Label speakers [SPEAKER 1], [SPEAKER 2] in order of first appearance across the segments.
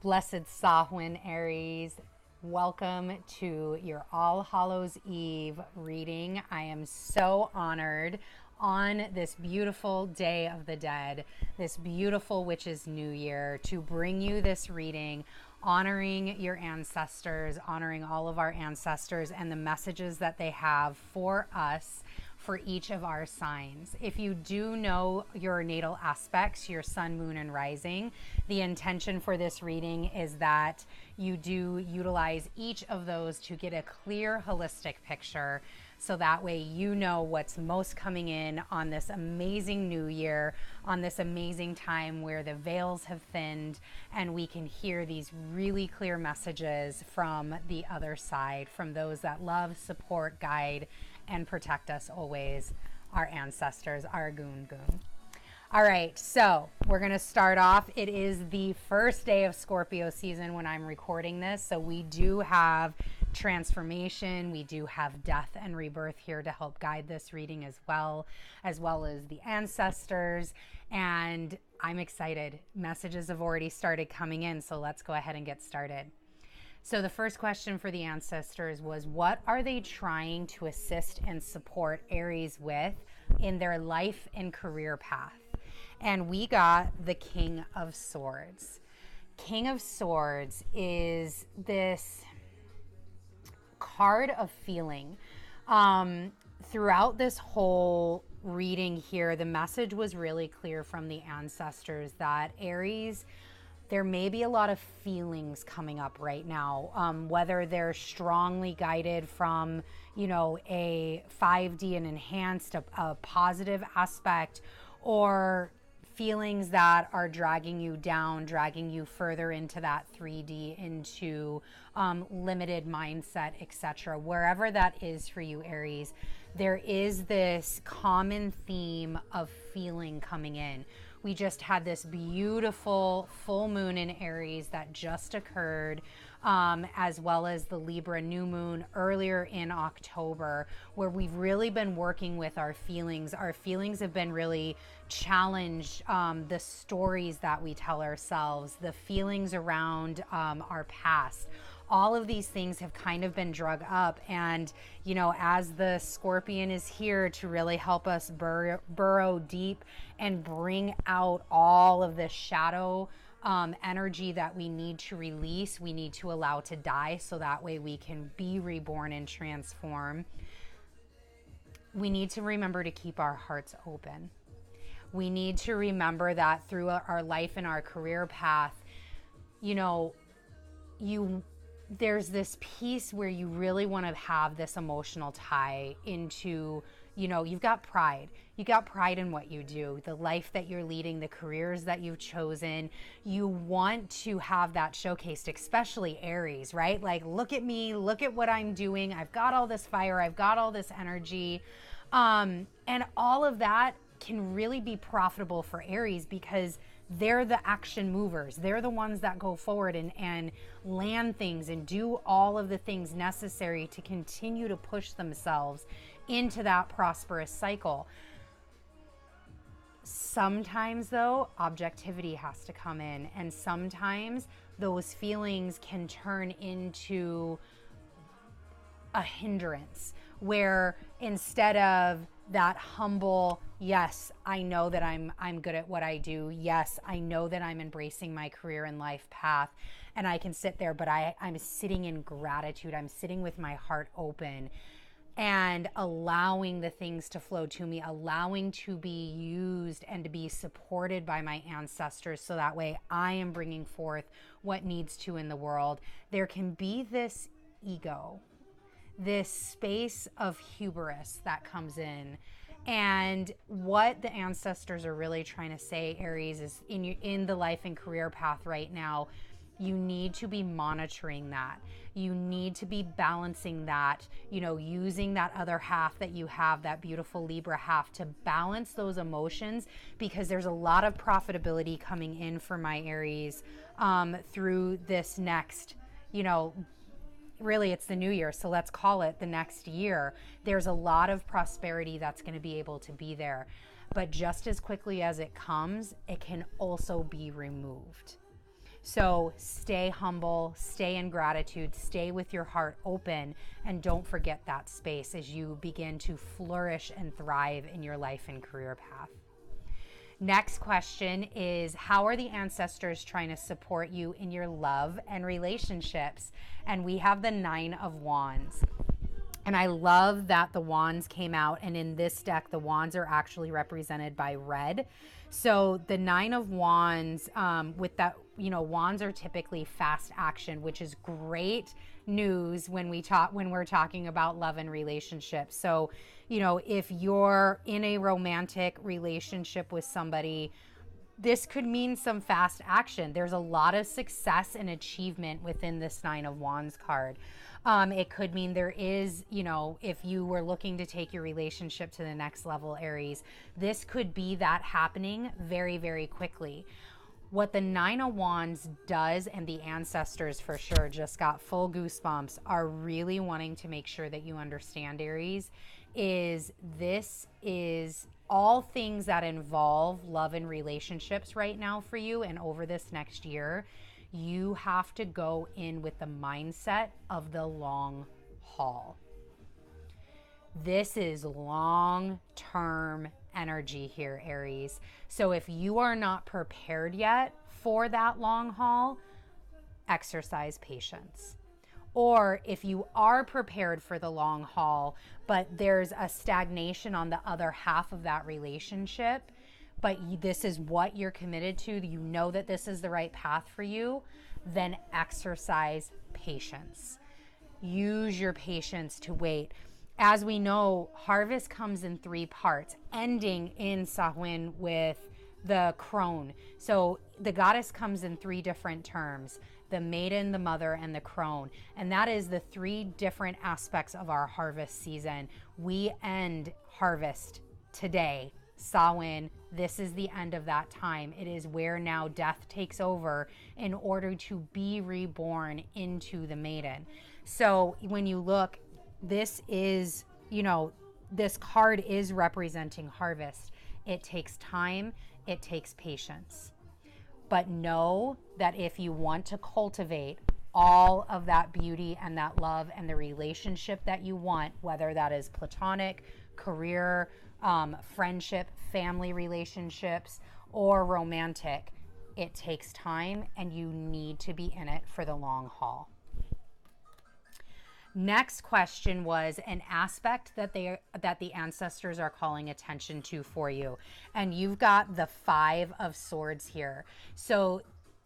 [SPEAKER 1] Blessed Samhain, Aries. Welcome to your All Hallows Eve reading. I am so honored on this beautiful Day of the Dead, this beautiful Witches' New Year, to bring you this reading, honoring your ancestors, honoring all of our ancestors and the messages that they have for us for each of our signs. If you do know your natal aspects, your sun, moon, and rising, the intention for this reading is that you do utilize each of those to get a clear, holistic picture, so that way you know what's most coming in on this amazing new year, on this amazing time where the veils have thinned and we can hear these really clear messages from the other side, from those that love, support, guide, and protect us always, our ancestors, our goon. All right, so we're going to start off. It is the first day of Scorpio season when I'm recording this, so we do have transformation, we do have death and rebirth here to help guide this reading as well as the ancestors, and I'm excited. Messages have already started coming in, so let's go ahead and get started. So the first question for the ancestors was, what are they trying to assist and support Aries with in their life and career path? And we got the King of Swords. King of Swords is this card of feeling. Throughout this whole reading here, the message was really clear from the ancestors that Aries, there may be a lot of feelings coming up right now, whether they're strongly guided from, a 5D and enhanced, a positive aspect, or feelings that are dragging you down, dragging you further into that 3D, into limited mindset, etc. Wherever that is for you, Aries, there is this common theme of feeling coming in. We just had this beautiful full moon in Aries that just occurred, as well as the Libra new moon earlier in October, where we've really been working with our feelings. Our feelings have been really challenged, the stories that we tell ourselves, the feelings around our past. All of these things have kind of been drug up, and as the Scorpion is here to really help us burrow deep and bring out all of the shadow energy that we need to release, we need to allow to die, so that way we can be reborn and transform. We need to remember to keep our hearts open. We need to remember that through our life and our career path, there's this piece where you really want to have this emotional tie into, you've got pride. You got pride in what you do, the life that you're leading, the careers that you've chosen. You want to have that showcased, especially Aries, right? Like, look at me, look at what I'm doing. I've got all this fire, I've got all this energy. And all of that can really be profitable for Aries because they're the action movers. They're the ones that go forward and land things and do all of the things necessary to continue to push themselves into that prosperous cycle. Sometimes, though, objectivity has to come in, and sometimes those feelings can turn into a hindrance, where instead of that humble, yes, I know that I'm good at what I do. Yes, I know that I'm embracing my career and life path, and I can sit there, but I'm sitting in gratitude. I'm sitting with my heart open and allowing the things to flow to me, allowing to be used and to be supported by my ancestors, so that way I am bringing forth what needs to in the world. There can be this ego, this space of hubris that comes in. And what the ancestors are really trying to say, Aries, is in the life and career path right now, you need to be monitoring that. You need to be balancing that, using that other half that you have, that beautiful Libra half, to balance those emotions, because there's a lot of profitability coming in for my Aries through this next, really it's the new year, so let's call it the next year. There's a lot of prosperity that's going to be able to be there, but just as quickly as it comes, it can also be removed. So stay humble, stay in gratitude, stay with your heart open, and don't forget that space as you begin to flourish and thrive in your life and career path. Next question is, how are the ancestors trying to support you in your love and relationships? And we have the 9 of Wands. And I love that the wands came out, and in this deck, the wands are actually represented by red. So the 9 of Wands, with that, wands are typically fast action, which is great news when we're talking about love and relationships. So, if you're in a romantic relationship with somebody, this could mean some fast action. There's a lot of success and achievement within this 9 of Wands card. It could mean there is, if you were looking to take your relationship to the next level, Aries, this could be that happening very, very quickly. What the 9 of Wands does, and the ancestors for sure just got full goosebumps, are really wanting to make sure that you understand, Aries, is this is all things that involve love and relationships right now for you, and over this next year, you have to go in with the mindset of the long haul. This is long-term energy here, Aries. So if you are not prepared yet for that long haul, exercise patience. Or if you are prepared for the long haul, but there's a stagnation on the other half of that relationship, but this is what you're committed to, you know that this is the right path for you, then exercise patience. Use your patience to wait. As we know, harvest comes in 3 parts, ending in Samhain with the crone. So the goddess comes in 3 different terms: the maiden, the mother, and the crone. And that is the 3 different aspects of our harvest season. We end harvest today, Samhain. This is the end of that time. It is where now death takes over in order to be reborn into the maiden. So when you look, this is, this card is representing harvest. It takes time, it takes patience. But know that if you want to cultivate all of that beauty and that love and the relationship that you want, whether that is platonic, career, friendship, family relationships, or romantic, it takes time, and you need to be in it for the long haul. Next question was an aspect that the ancestors are calling attention to for you. And you've got the 5 of Swords here. So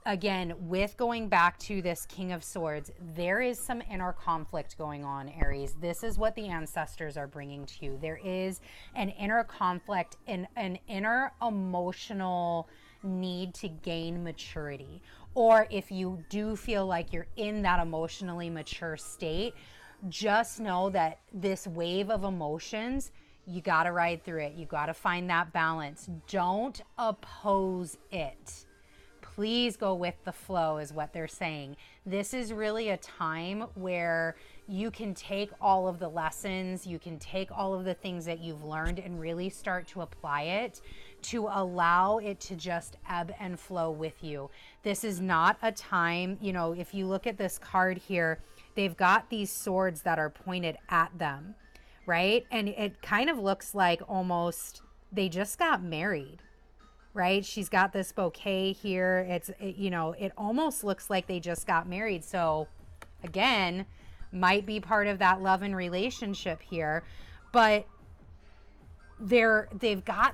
[SPEAKER 1] again, with going back to this King of Swords, there is some inner conflict going on, Aries. This is what the ancestors are bringing to you. There is an inner conflict, an inner emotional need to gain maturity. Or if you do feel like you're in that emotionally mature state, just know that this wave of emotions, you got to ride through it. You got to find that balance. Don't oppose it. Please go with the flow is what they're saying. This is really a time where you can take all of the lessons, you can take all of the things that you've learned and really start to apply it, to allow it to just ebb and flow with you. This is not a time, if you look at this card here, they've got these swords that are pointed at them, right? And it kind of looks like almost they just got married, right? She's got this bouquet here. It almost looks like they just got married. So again, might be part of that love and relationship here, but they've got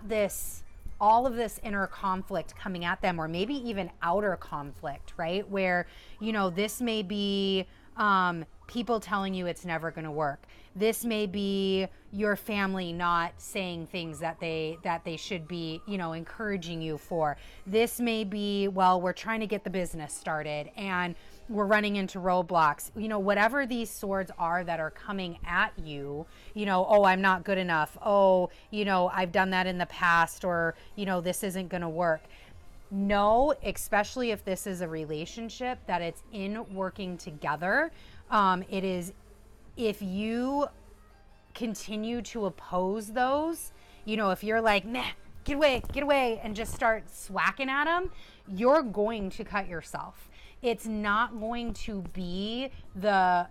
[SPEAKER 1] all of this inner conflict coming at them, or maybe even outer conflict, right? Where, this may be people telling you it's never going to work. This may be your family not saying things that they should be, encouraging you for. This may be, well, we're trying to get the business started and we're running into roadblocks. Whatever these swords are that are coming at you, oh, I'm not good enough. Oh, I've done that in the past, or, this isn't going to work. Know, especially if this is a relationship, that it's in working together. It is, if you continue to oppose those, if you're like, nah, get away, and just start swacking at them, you're going to cut yourself. It's not going to be the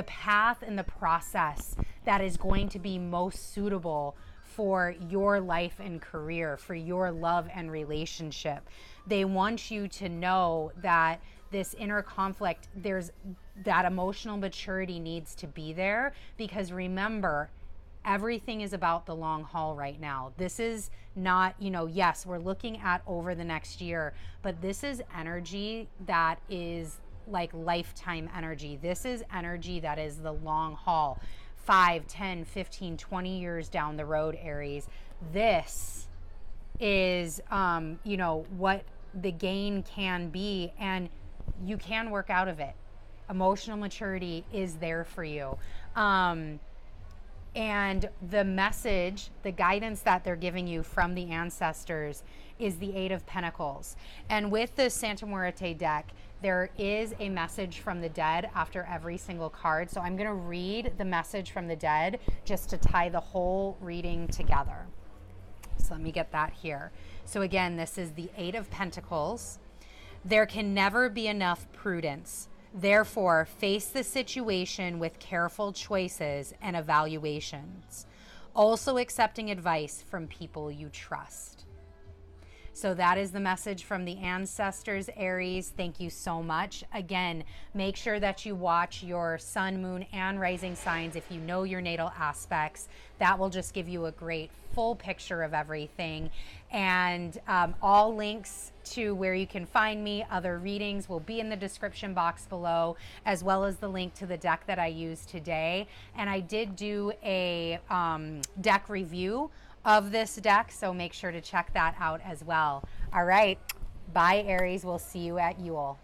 [SPEAKER 1] path and the process that is going to be most suitable for your life and career, for your love and relationship. They want you to know that this inner conflict, there's that emotional maturity needs to be there, because remember, everything is about the long haul right now. This is not, yes, we're looking at over the next year, but this is energy that is like lifetime energy. This is energy that is the long haul, 5, 10, 15, 20 years down the road, Aries. This is, what the gain can be, and you can work out of it. Emotional maturity is there for you. And the message, the guidance that they're giving you from the ancestors is the Eight of Pentacles. And with the Santa Muerte deck, there is a message from the dead after every single card. So I'm going to read the message from the dead just to tie the whole reading together. So let me get that here. So again, this is the Eight of Pentacles. There can never be enough prudence. Therefore, face the situation with careful choices and evaluations. Also accepting advice from people you trust. So that is the message from the ancestors, Aries. Thank you so much. Again, make sure that you watch your sun, moon, and rising signs if you know your natal aspects. That will just give you a great full picture of everything. And all links to where you can find me, other readings, will be in the description box below, as well as the link to the deck that I used today. And I did do a deck review of this deck, so make sure to check that out as well. All right, bye Aries. We'll see you at Yule.